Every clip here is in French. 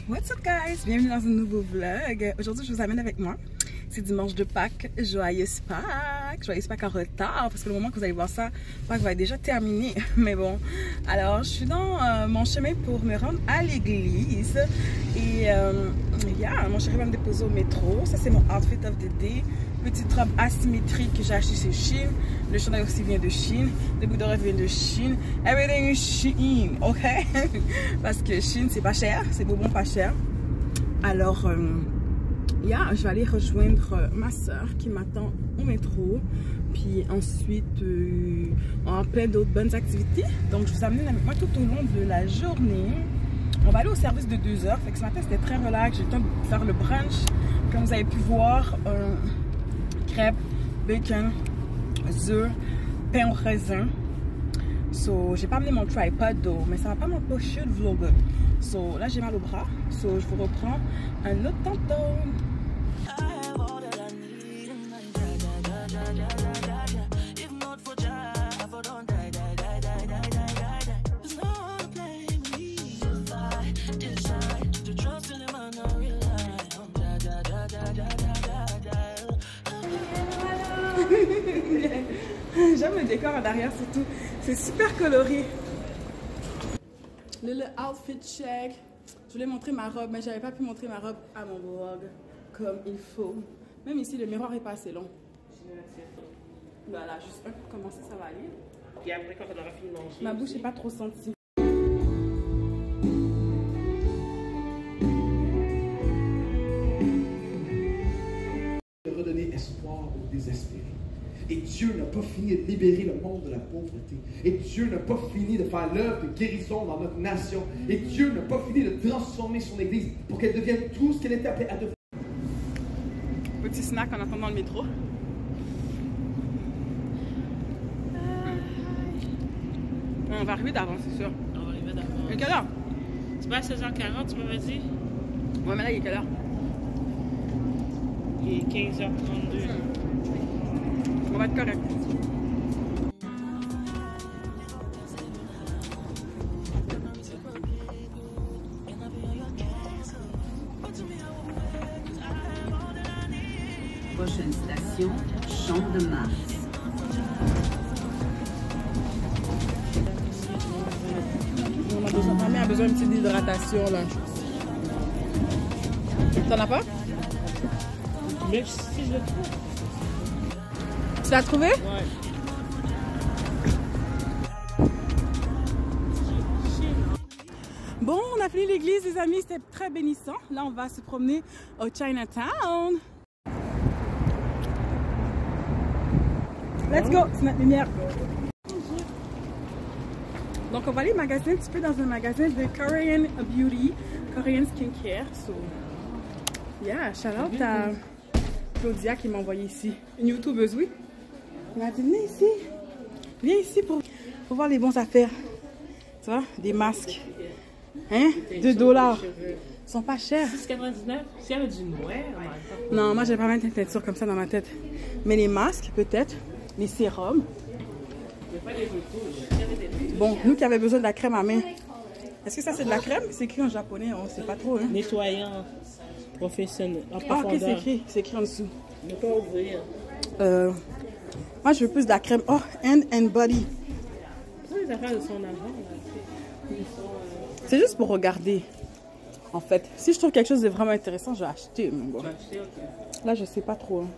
What's up guys? Bienvenue dans un nouveau vlog. Aujourd'hui je vous amène avec moi. C'est dimanche de Pâques. Joyeuse Pâques! Joyeuse Pâques en retard parce que le moment que vous allez voir ça, Pâques va être déjà terminé. Mais bon, alors je suis dans mon chemin pour me rendre à l'église. Et mon chéri va me déposer au métro. Ça c'est mon outfit of the day. Petite robe asymétrique que j'ai acheté chez Shein. Le chandail aussi vient de Shein. Les boucles d'oreilles viennent de Shein. Everything is Shein, ok? Parce que Shein c'est pas cher, c'est bonbon pas cher. Alors, je vais aller rejoindre ma soeur qui m'attend au métro. Puis ensuite, on a plein d'autres bonnes activités. Donc, je vous amène avec moi tout au long de la journée. On va aller au service de 2 heures. Fait que ce matin, c'était très relax. J'ai eu le temps de faire le brunch. Comme vous avez pu voir, crêpes, bacon, œufs, pain au raisin. So, j'ai pas amené mon tripod d'eau, mais ça va pas m'empêcher de vlogger. So, là, j'ai mal au bras. So, je vous reprends un autre tantôt. J'aime le décor en arrière surtout, c'est super coloré. Le outfit check. Je voulais montrer ma robe, mais j'avais pas pu montrer ma robe à mon vlog comme il faut. Même ici, le miroir est pas assez long. Voilà, juste un pour commencer, ça va aller. Et après, quand on aura fini de manger, ma bouche n'est pas trop sentie. De redonner espoir aux désespérés. Et Dieu n'a pas fini de libérer le monde de la pauvreté. Et Dieu n'a pas fini de faire l'œuvre de guérison dans notre nation. Et Dieu n'a pas fini de transformer son Église pour qu'elle devienne tout ce qu'elle était appelée à devenir. Petit snack en attendant le métro. On va arriver d'avant, c'est sûr. on va arriver d'avant. Il est quelle heure? C'est pas à 16h40, tu m'avais dit? Ouais, mais là, il est quelle heure? Il est 15h32. On va être correct. Prochaine station, Champ de Mars. Ma mère a besoin d'une petite hydratation là. T'en as pas? Mais si je le trouve. Tu l'as trouvé? Ouais. Bon, on a fini l'église, les amis, c'était très bénissant. Là, on va se promener au Chinatown. Let's go, c'est notre lumière. Donc, on va aller magasiner un petit peu dans un magasin de Korean Beauty, Korean Skincare. So, yeah, shout out à Claudia qui m'a envoyé ici. Une youtubeuse, oui. Elle m'a dit, venez ici. Viens ici pour voir les bonnes affaires. Tu vois, des masques. Hein? 2 $. Ils sont pas chers. 6,99. S'il y avait du noir, non, moi, j'ai pas mettre une teinture comme ça dans ma tête. Mais les masques, peut-être. Les sérums. Bon, nous qui avons besoin de la crème à main. Est-ce que ça, c'est de la crème? C'est écrit en japonais, on sait pas trop. Hein? nettoyant professionnel. En Ah, ok, profondeur. c'est écrit en dessous. Ne pas ouvrir. Moi, je veux plus de la crème. Oh, hand and body. Pourquoi les affaires de son argent, là? C'est juste pour regarder. En fait, si je trouve quelque chose de vraiment intéressant, je vais acheter. Mais bon. Là, je sais pas trop. Hein.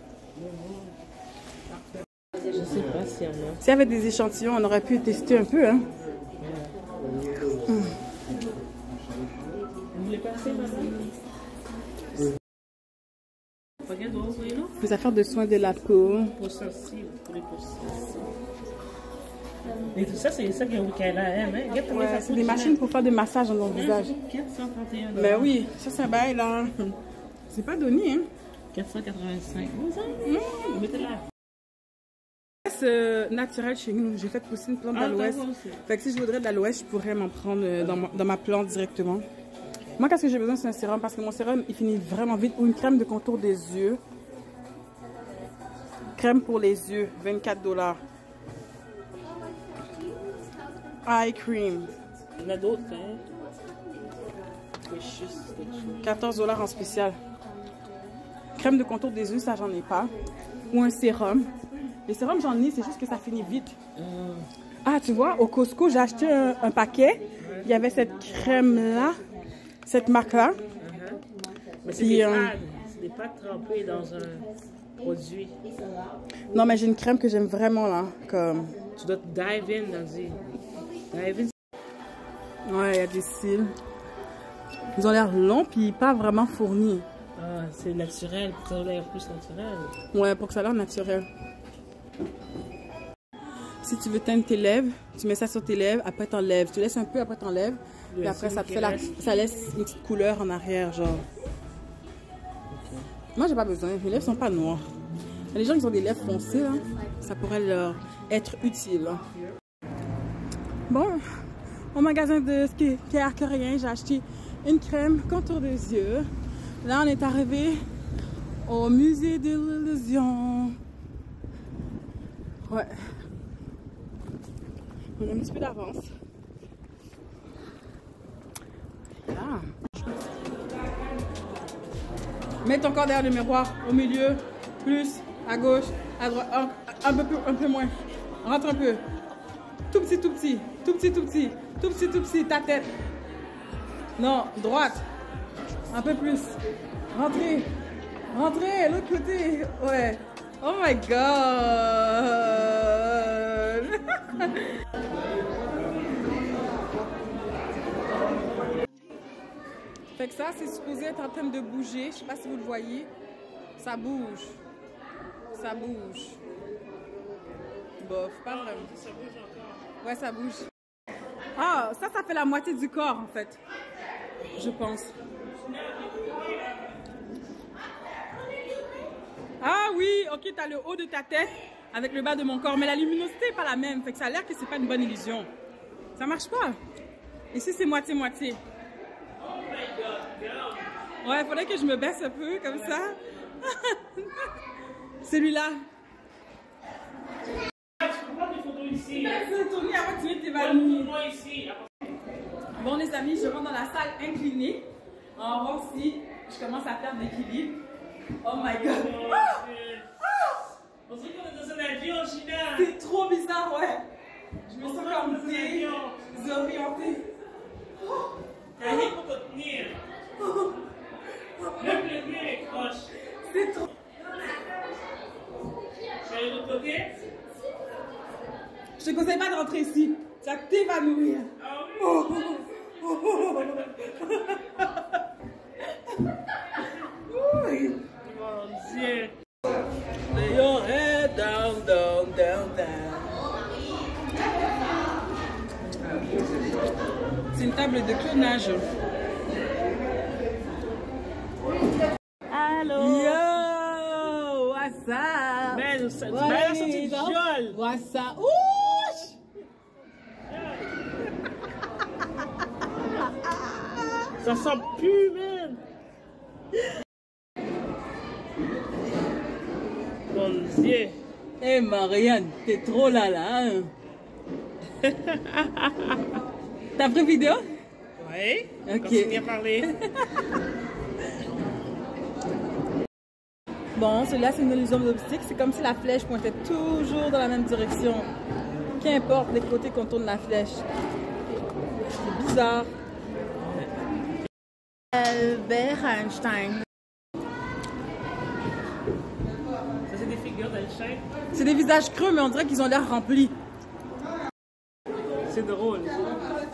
Je sais pas s'il y en a. S'il y avait des échantillons, on aurait pu tester un peu. Hein. Vous voulez passer, madame? Regarde, vous voyez là? Les affaires de soins de la peau. Pour sensible, pour les peaux sensibles. Et tout ça, c'est ça qu'elle aime, hein? Regarde comment Ouais, ça c'est coûte, des machines pour faire des massages dans le visage. 431 $. Mais oui, ça c'est un bail là. C'est pas donné, hein. 485. Mettez-la. pousse naturel chez nous. J'ai fait pousser une plante d'aloès. Fait que si je voudrais de l'aloès, je pourrais m'en prendre dans ma plante directement. Moi, qu'est-ce que j'ai besoin? C'est un sérum parce que mon sérum, il finit vraiment vite. Ou une crème de contour des yeux. Crème pour les yeux, 24 $. Eye cream. Il y en a d'autres, hein? 14 $ en spécial. Crème de contour des yeux, ça j'en ai pas. Ou un sérum. Les sérums j'en ai, c'est juste que ça finit vite. Ah, tu vois, au Costco, j'ai acheté un paquet. Il y avait cette crème-là, cette marque-là. Mais c'est des pâtes trempées dans un produit. Non, mais j'ai une crème que j'aime vraiment là. Comme... Tu dois te dive in dans des... Dive in. Ouais, il y a des cils. Ils ont l'air longs puis pas vraiment fournis. Ah, c'est naturel, pour que ça ait l'air plus naturel. Ouais, pour que ça ait l'air naturel. Si tu veux teindre tes lèvres, tu mets ça sur tes lèvres, après t'enlèves. Tu laisses un peu, après t'enlèves. Puis après, ça te fait ça laisse une petite couleur en arrière, genre. Okay. Moi, j'ai pas besoin. Mes lèvres sont pas noires. Les gens qui ont des lèvres foncées, là, ça pourrait leur être utile. Bon, au magasin de skincare coréen, j'ai acheté une crème contour des yeux. Là, on est arrivé au musée de l'illusion. Ouais. On a un petit peu d'avance. Là. Mets ton corps derrière le miroir, au milieu, plus, à gauche, à droite, un peu moins. Rentre un peu. Tout petit, tout petit, tout petit, tout petit, tout petit, tout petit, ta tête. Non, droite. Un peu plus. Rentrez. Rentrez, l'autre côté. Ouais. Oh my god. Fait que ça, c'est supposé être en train de bouger. Je sais pas si vous le voyez. Ça bouge. Ça bouge. Bof, pas vraiment. Ça bouge encore. Ouais, ça bouge. Ah, ça fait la moitié du corps, en fait. Je pense. Ah oui, ok, t'as le haut de ta tête avec le bas de mon corps, mais la luminosité n'est pas la même. Fait que ça a l'air que c'est pas une bonne illusion. Ça marche pas. Ici, c'est moitié-moitié. Ouais, il faudrait que je me baisse un peu, comme ça. Celui-là. Je peux prendre des photos ici. Tourner avant que tu mettes tes vanilles. Bon, les amis, je rentre dans la salle inclinée. En voir si je commence à perdre l'équilibre. Oh my god. On dirait qu'on est dans un avion, Gina. C'est trop bizarre, ouais. Je me sens comme désorientée. T'as rien pour te tenir. Même le nez est croche. C'est trop. C'est de l'autre côté? Je te conseille pas de rentrer ici. Ça va t'évanouir. Ah oui? Oui. Mon Dieu. Lay your head down, down, down, down. C'est une table de clonage. Allô? Yo, what's up? Ben, tu m'as l'air sorti du viol. What's up? Ouh! Ça sent plus, man. Mon Dieu. Eh Marianne, t'es trop là, hein? T'as pris vidéo? Oui. Ok. Continue à parler. Bon, celui-là, c'est une illusion d'optique. C'est comme si la flèche pointait toujours dans la même direction. Qu'importe les côtés qu'on tourne la flèche. C'est bizarre. Albert Einstein. Ça, c'est des figures d'Einstein. C'est des visages creux, mais on dirait qu'ils ont l'air remplis. C'est drôle.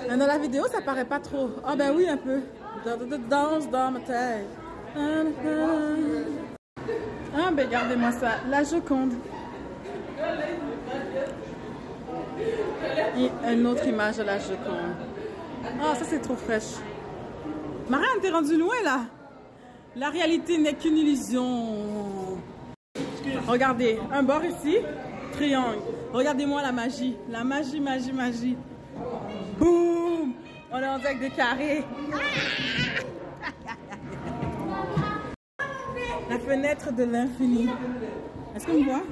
Dans la vidéo, ça paraît pas trop. Ah ben oui, un peu. Danse dans ma tête. Ah ben regardez-moi ça. La Joconde. Et une autre image de la Joconde. Ah, ça c'est trop fraîche. Marianne, t'es rendue loin là. La réalité n'est qu'une illusion. Regardez, un bord ici, triangle. Regardez-moi la magie. La magie, magie, magie. Boum! On est en direct de carré. La fenêtre de l'infini. Est-ce qu'on me voit?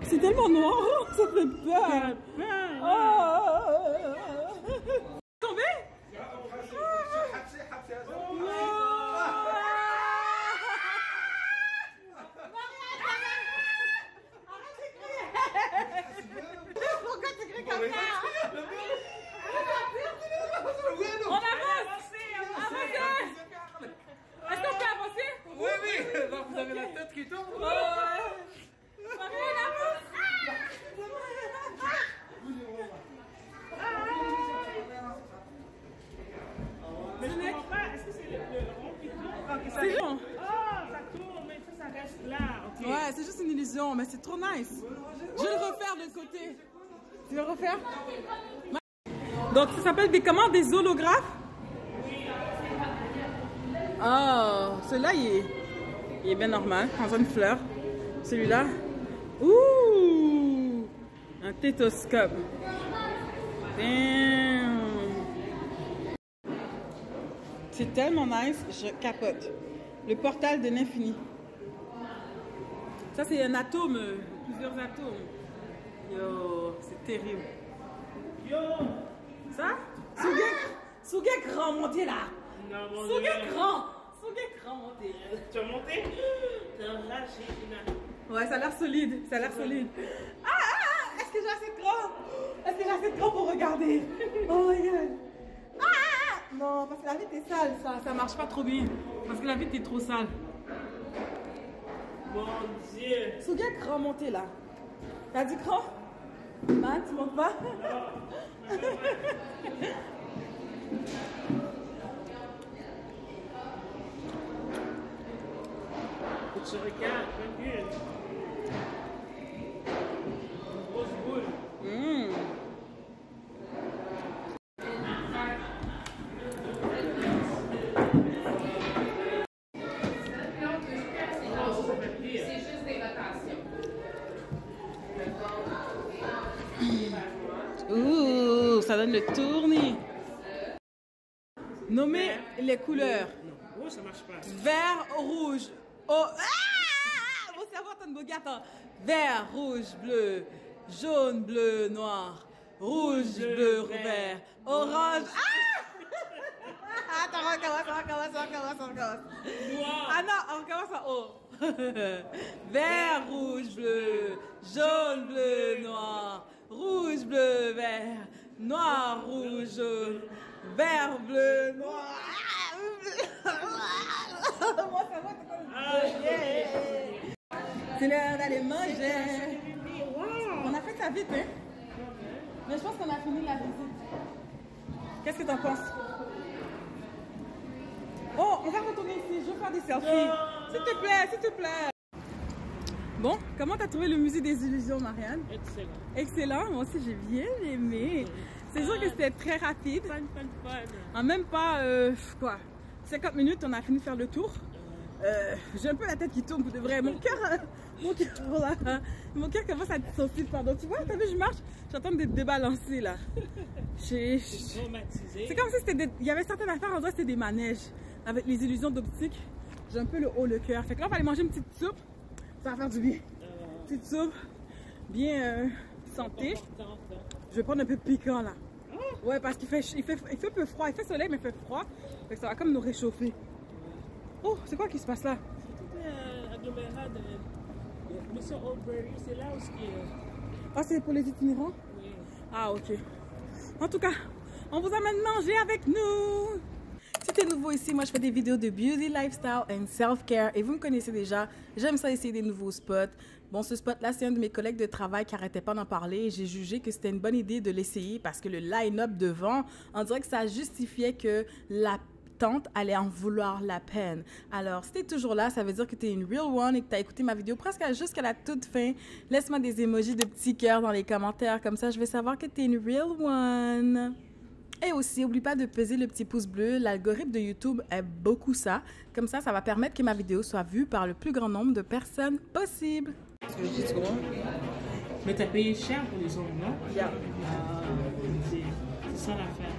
C'est tellement noir, ça fait peur. Oh! Tombé? Pourquoi tu cries comme ça? On avance! Est-ce qu'on peut avancer? Oui, oui! Là, vous avez la tête qui tombe. Mais je ne comprends pas. Est-ce que c'est le rond qui tourne? C'est bon. Oh, ça tourne, mais ça reste là. Ok. Ouais, c'est juste une illusion, mais c'est trop nice. Je vais le refaire de l'autre côté. Tu veux refaire? Donc, ça s'appelle comment? Des holographes? Oh, celui-là, il est bien normal, dans une fleur. Celui-là, ouh, un stéthoscope. Damn. C'est tellement nice, je capote. Le portal de l'infini. Ça, c'est un atome, plusieurs atomes. Yo, c'est terrible. Yo! Ça? Sougek grand monté là. Non, mon Sougek grand monté. Tu as monté? T'es enragé, Ina. Ouais, ça a l'air solide, ça a l'air solide. Est-ce que j'ai assez de grand? Est-ce que j'ai assez de grand pour regarder? Oh my god. Non, parce que la vitre est sale, ça marche pas trop bien. Parce que la vitre est trop sale. Mon Dieu! Sougek grand monté là. T'as dit grand? Man, tu montes pas? Tu regardes, regarde. Une grosse boule. C'est juste des rotations. Ouh, ça donne le tournis. Nommez les couleurs. Oh, ça marche pas. Vert, rouge. Oh, mon cerveau est en train de bugger. Attends. Vert, rouge, bleu, jaune, bleu, noir, rouge, bleu, vert, orange. Attends, on recommence. Noir. Ah non, on recommence en haut. Vert, rouge, bleu, jaune, bleu, noir, rouge, bleu, vert, noir, rouge, jaune, vert, bleu, noir. C'est l'heure d'aller manger. On a fait ça vite, hein? Mais je pense qu'on a fini la visite. Qu'est-ce que t'en penses? Oh, on va retourner ici. Je veux faire des selfies. S'il te plaît, s'il te plaît. Bon, comment t'as trouvé le musée des illusions, Marianne? Excellent. Excellent. Moi aussi, j'ai bien aimé. C'est sûr que c'était très rapide. Fun. En même pas, 50 minutes, on a fini de faire le tour. J'ai un peu la tête qui tourne pour de vrai. Mon cœur commence à être sensible. Pardon. Tu vois, t'as vu, je marche, j'entends des débalancer là. Traumatisé. C'est comme si il y avait certaines affaires, on dirait que c'était des manèges. Avec les illusions d'optique, j'ai un peu le cœur. Fait que là, on va aller manger une petite soupe. Ça va faire du bien. Petite soupe, bien santé. Je vais prendre un peu piquant là. Ouais, parce qu'il fait un peu froid. Il fait soleil, mais il fait froid. Fait que ça va comme nous réchauffer. Oh, c'est quoi qui se passe là? C'est agglomérat de Mission Oldbury. C'est là où ce qui est. Ah, c'est pour les itinérants? Oui. Ah, ok. En tout cas, on vous amène manger avec nous. Si t'es nouveau ici, moi je fais des vidéos de beauty, lifestyle and self-care et vous me connaissez déjà, j'aime ça essayer des nouveaux spots. Bon, ce spot-là, c'est un de mes collègues de travail qui arrêtait pas d'en parler et j'ai jugé que c'était une bonne idée de l'essayer parce que le line-up devant, on dirait que ça justifiait que la tante allait en vouloir la peine. Alors, si t'es toujours là, ça veut dire que t'es une real one et que t'as écouté ma vidéo presque jusqu'à la toute fin. Laisse-moi des emojis de petits cœurs dans les commentaires, comme ça je vais savoir que t'es une real one. Et aussi, n'oublie pas de peser le petit pouce bleu. L'algorithme de YouTube aime beaucoup ça. Comme ça, ça va permettre que ma vidéo soit vue par le plus grand nombre de personnes possible. Ce que je dis, tu comprends? Mais t'as payé cher pour les ongles, non? Yeah. C'est ça l'affaire.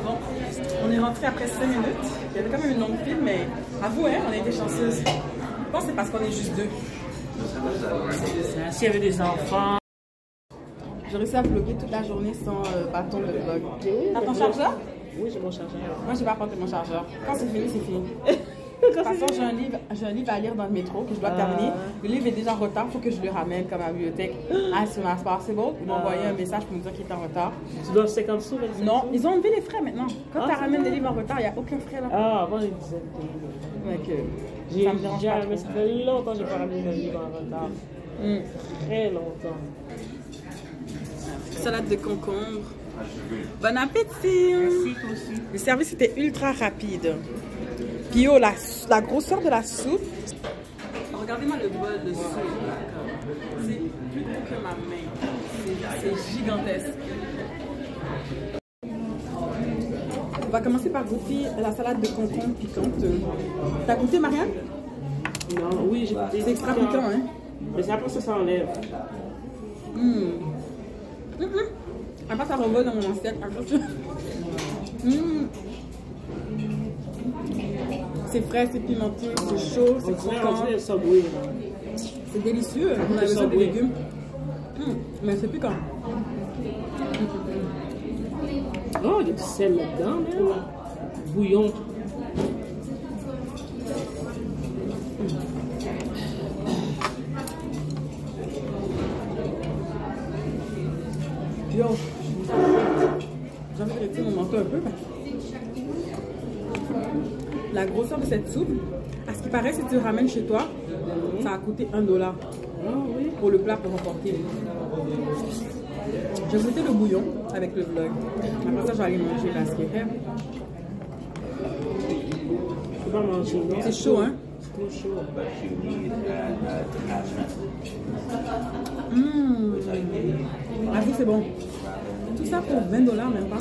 Bon, on est rentré après 5 minutes. Il y avait quand même une longue file, mais avoue, hein, on a été chanceuses. Je pense que c'est parce qu'on est juste deux. S'il y avait des enfants. J'ai réussi à vlogger toute la journée sans bâton de vlog. T'as ton chargeur? Oui, j'ai mon chargeur. Moi, j'ai pas apporté mon chargeur. Quand c'est fini, c'est fini. De toute façon, j'ai un livre à lire dans le métro que je dois terminer. Le livre est déjà en retard, il faut que je le ramène comme à la bibliothèque. As soon as possible. Ils m'ont envoyé un message pour me dire qu'il était en retard. Tu dois 50 sous, 25 Non, sous? ils ont enlevé les frais maintenant. Quand tu ramènes des livres en retard, il n'y a aucun frais là. Ah, avant, ils disaient que... Ça me dérange pas trop. Ça fait longtemps que j'ai pas ramené un livre en retard. Très longtemps. Salade de concombre. Bon appétit! Merci, toi aussi. Le service était ultra rapide. Puis oh, la grosseur de la soupe. Regardez-moi le bol de soupe. C'est plus gros que ma main. C'est gigantesque. On va commencer par goûter la salade de concombre piquante. T'as goûté, Marianne? Non, oui, j'ai goûté. C'est extra piquant, hein? Mais c'est après ça s'enlève. Après, ça revole dans mon assiette. C'est frais, c'est pimenté, c'est chaud, c'est croquant. C'est délicieux. On a besoin de légumes. Mais c'est piquant. Oh, il y a du sel là-dedans, là. Bouillon. Yo, j'ai envie de retirer mon manteau un peu. La grosseur de cette soupe, à ce qui paraît, si tu le ramènes chez toi, ça a coûté $1. Pour le plat pour emporter. J'ai goûté le bouillon avec le vlog. Après ça, j'allais manger la skipper. Je peux pas manger, non? C'est chaud, hein? C'est trop chaud. Avoue, c'est bon. Tout ça pour $20, même pas.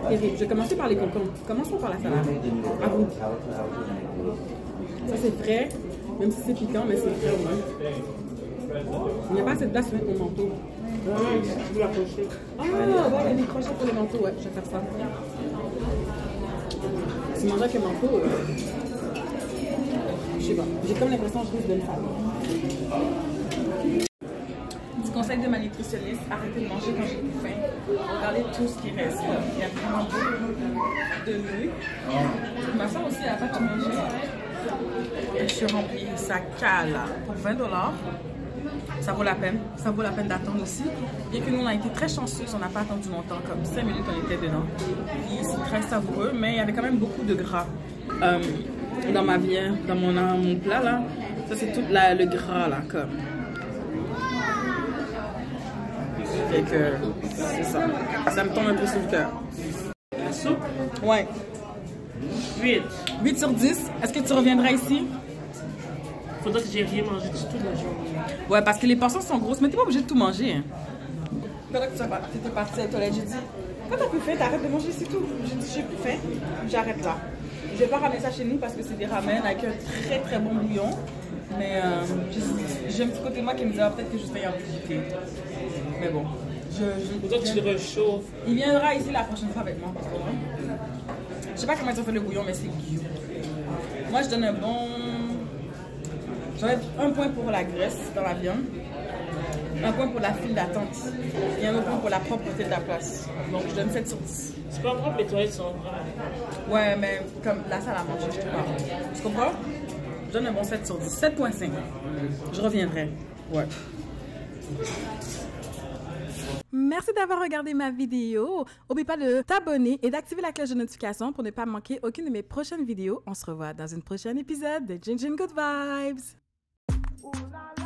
Terrible. Je vais commencer par les concombres. Commençons par la salade. Avoue. Ça, c'est frais. Même si c'est piquant, mais c'est frais au moins. Il n'y a pas assez de place pour mettre mon manteau. Ouais, tu peux l'accrocher. Ah, ouais, il y a des crochets pour les manteaux. Ouais, je vais faire ça. Si je mangeais avec un manteau, je sais pas. J'ai comme l'impression que je risque de le faire. Petit conseil de ma nutritionniste, arrêtez de manger quand j'ai plus faim. Regardez tout ce qui reste. Il y a vraiment beaucoup de nouilles. Ma soeur aussi, elle n'a pas tout mangé. Et je suis remplie. Ça cale pour $20. Ça vaut la peine. Ça vaut la peine d'attendre aussi. Bien que nous, on a été très chanceux. On n'a pas attendu longtemps. Comme 5 minutes, on était dedans. Puis c'est très savoureux. Mais il y avait quand même beaucoup de gras dans ma viande, dans mon plat là. Ça, c'est tout le gras là. Comme. Fait que c'est ça. Ça me tombe un peu sur le cœur. La soupe? Ouais. 8. 8 sur 10. Est-ce que tu reviendras ici? Faudrait que j'ai rien mangé du tout de la journée. Ouais, parce que les portions sont grosses, mais t'es pas obligé de tout manger. Hein. Pendant que tu étais partie à la toilette, j'ai dit, quand t'as plus faim, t'arrêtes de manger, c'est tout. J'ai dit, j'ai plus faim, j'arrête là. Je vais pas ramener ça chez nous parce que c'est des ramen avec un très très bon bouillon. Mais j'ai un petit côté de moi qui me dit, ah, peut-être que je vais en goûter. Mais bon. Faudrait que tu le réchauffes. Il viendra ici la prochaine fois avec moi. Je sais pas comment ils ont fait le bouillon, mais c'est cute. Moi, je donne un bon... J'enlève 1 point pour la graisse dans la viande, 1 point pour la file d'attente et 1 point pour la propreté de la place. Donc, je donne 7 sur 10. C'est pas propre, les toilettes sont propres. Ouais, mais comme la salle à manger, je trouve pas. Tu comprends? Je donne un bon 7 sur 10. 7.5. Je reviendrai. Ouais. Merci d'avoir regardé ma vidéo. N'oublie pas de t'abonner et d'activer la cloche de notification pour ne pas manquer aucune de mes prochaines vidéos. On se revoit dans un prochain épisode de Gin Gin Good Vibes. Ooh, la, la.